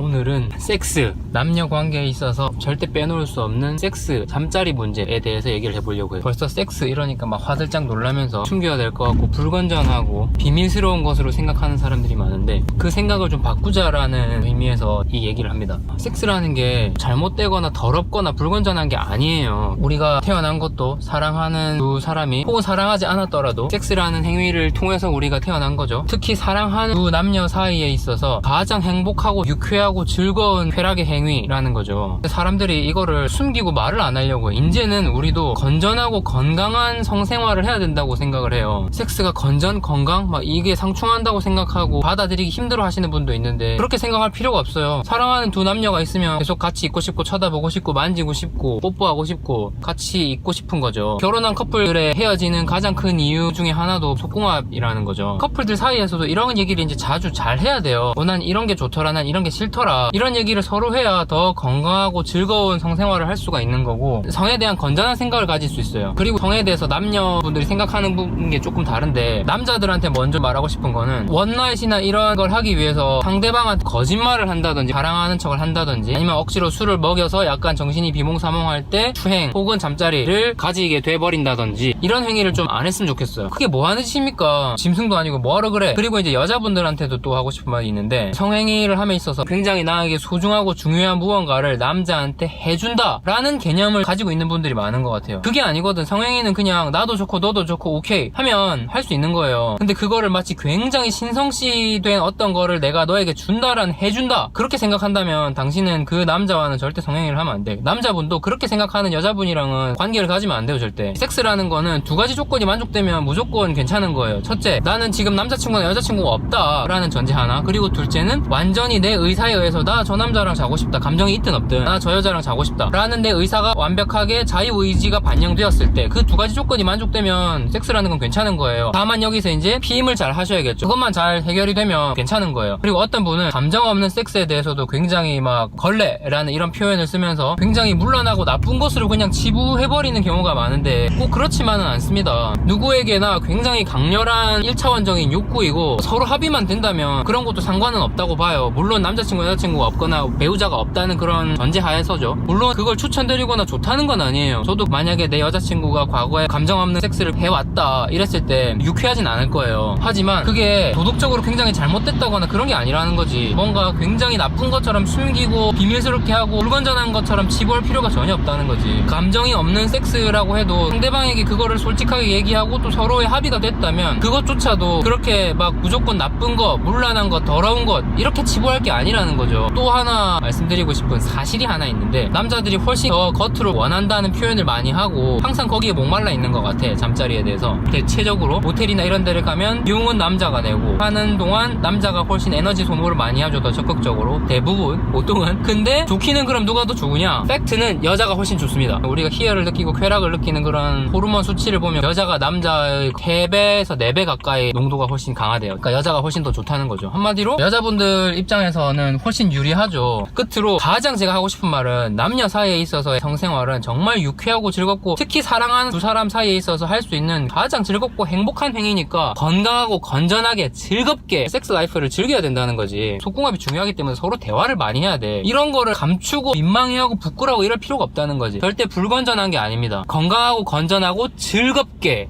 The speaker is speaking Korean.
오늘은 섹스, 남녀 관계에 있어서 절대 빼놓을 수 없는 섹스, 잠자리 문제에 대해서 얘기를 해보려고 해요. 벌써 섹스 이러니까 막 화들짝 놀라면서 숨겨야 될 것 같고 불건전하고 비밀스러운 것으로 생각하는 사람들이 많은데 그 생각을 좀 바꾸자라는 의미에서 이 얘기를 합니다. 섹스라는 게 잘못되거나 더럽거나 불건전한 게 아니에요. 우리가 태어난 것도 사랑하는 두 사람이 혹은 사랑하지 않았더라도 섹스라는 행위를 통해서 우리가 태어난 거죠. 특히 사랑하는 두 남녀 사이에 있어서 가장 행복하고 유쾌하고 즐거운 쾌락의 행위라는 거죠. 사람들이 이거를 숨기고 말을 안 하려고 해요. 이제는 우리도 건전하고 건강한 성생활을 해야 된다고 생각을 해요. 섹스가 건전, 건강? 막 이게 상충한다고 생각하고 받아들이기 힘들어 하시는 분도 있는데 그렇게 생각할 필요가 없어요. 사랑하는 두 남녀가 있으면 계속 같이 있고 싶고 쳐다보고 싶고 만지고 싶고 뽀뽀하고 싶고 같이 있고 싶은 거죠. 결혼한 커플들의 헤어지는 가장 큰 이유 중에 하나도 속궁합이라는 거죠. 커플들 사이에서도 이런 얘기를 이제 자주 잘 해야 돼요. 난 이런 게 좋더라, 난 이런 게 싫더라, 이런 얘기를 서로 해야 더 건강하고 즐거운 성생활을 할 수가 있는 거고 성에 대한 건전한 생각을 가질 수 있어요. 그리고 성에 대해서 남녀분들이 생각하는 게 조금 다른데 남자들한테 먼저 말하고 싶은 거는 원나잇이나 이런 걸 하기 위해서 상대방한테 거짓말을 한다든지 자랑하는 척을 한다든지 아니면 억지로 술을 먹여서 약간 정신이 비몽사몽할 때 추행 혹은 잠자리를 가지게 돼버린다든지 이런 행위를 좀 안 했으면 좋겠어요. 그게 뭐 하는 짓입니까? 짐승도 아니고 뭐하러 그래. 그리고 이제 여자분들한테도 또 하고 싶은 말이 있는데 성행위를 함에 있어서 굉장히 나에게 소중하고 중요한 무언가를 남자한테 해준다 라는 개념을 가지고 있는 분들이 많은 것 같아요. 그게 아니거든. 성행위는 그냥 나도 좋고 너도 좋고 오케이 하면 할 수 있는 거예요. 근데 그거를 마치 굉장히 신성시된 어떤 거를 내가 너에게 준다라는 해준다 그렇게 생각한다면 당신은 그 남자와는 절대 성행위를 하면 안 돼. 남자분도 그렇게 생각하는 여자분이랑은 관계를 가지면 안 돼요. 절대. 섹스라는 거는 두 가지 조건이 만족되면 무조건 괜찮은 거예요. 첫째, 나는 지금 남자친구나 여자친구가 없다 라는 전제 하나. 그리고 둘째는 완전히 내 의사에 의해서 나 저 남자랑 자고 싶다, 감정이 있든 없든 나 저 여자랑 자고 싶다 라는 내 의사가 완벽하게 자유의지가 반영되었을 때 그 두 가지 조건이 만족되면 섹스라는 건 괜찮은 거예요. 다만 여기서 이제 피임을 잘 하셔야겠죠. 그것만 잘 해결이 되면 괜찮은 거예요. 그리고 어떤 분은 감정 없는 섹스에 대해서도 굉장히 막 걸레라는 이런 표현을 쓰면서 굉장히 문란하고 나쁜 것으로 그냥 치부해버리는 경우가 많은데 꼭 그렇지만은 않습니다. 누구에게나 굉장히 강렬한 1차원적인 욕구이고 서로 합의만 된다면 그런 것도 상관은 없다고 봐요. 물론 남자친구 여자친구가 없거나 배우자가 없다는 그런 전제하에서죠. 물론 그걸 추천드리거나 좋다는 건 아니에요. 저도 만약에 내 여자친구가 과거에 감정 없는 섹스를 해왔다 이랬을 때 유쾌하진 않을 거예요. 하지만 그게 도덕적으로 굉장히 잘못됐다거나 그런 게 아니라는 거지. 뭔가 굉장히 나쁜 것처럼 숨기고 비밀스럽게 하고 불건전한 것처럼 치부할 필요가 전혀 없다는 거지. 감정이 없는 섹스라고 해도 상대방에게 그거를 솔직하게 얘기하고 또 서로의 합의가 됐다면 그것조차도 그렇게 막 무조건 나쁜 거, 문란한 거, 더러운 것 이렇게 치부할 게 아니라는 거죠. 또 하나 말씀드리고 싶은 사실이 하나 있는데 남자들이 훨씬 더 겉으로 원한다는 표현을 많이 하고 항상 거기에 목말라 있는 것 같아. 잠자리에 대해서 대체적으로 모텔이나 이런 데를 가면 비용은 남자가 내고 하는 동안 남자가 훨씬 에너지 소모를 많이 하죠. 더 적극적으로 대부분 보통은. 근데 좋기는 그럼 누가 더 좋으냐? 팩트는 여자가 훨씬 좋습니다. 우리가 희열을 느끼고 쾌락을 느끼는 그런 호르몬 수치를 보면 여자가 남자의 3배에서 4배 가까이 농도가 훨씬 강하대요. 그러니까 여자가 훨씬 더 좋다는 거죠. 한마디로 여자분들 입장에서는 훨씬 유리하죠. 끝으로 가장 제가 하고 싶은 말은 남녀 사이에 있어서의 성생활은 정말 유쾌하고 즐겁고 특히 사랑하는 두 사람 사이에 있어서 할 수 있는 가장 즐겁고 행복한 행위니까 건강하고 건전하게 즐겁게 섹스 라이프를 즐겨야 된다는 거지. 속궁합이 중요하기 때문에 서로 대화를 많이 해야 돼. 이런 거를 감추고 민망해하고 부끄러워 이럴 필요가 없다는 거지. 절대 불건전한 게 아닙니다. 건강하고 건전하고 즐겁게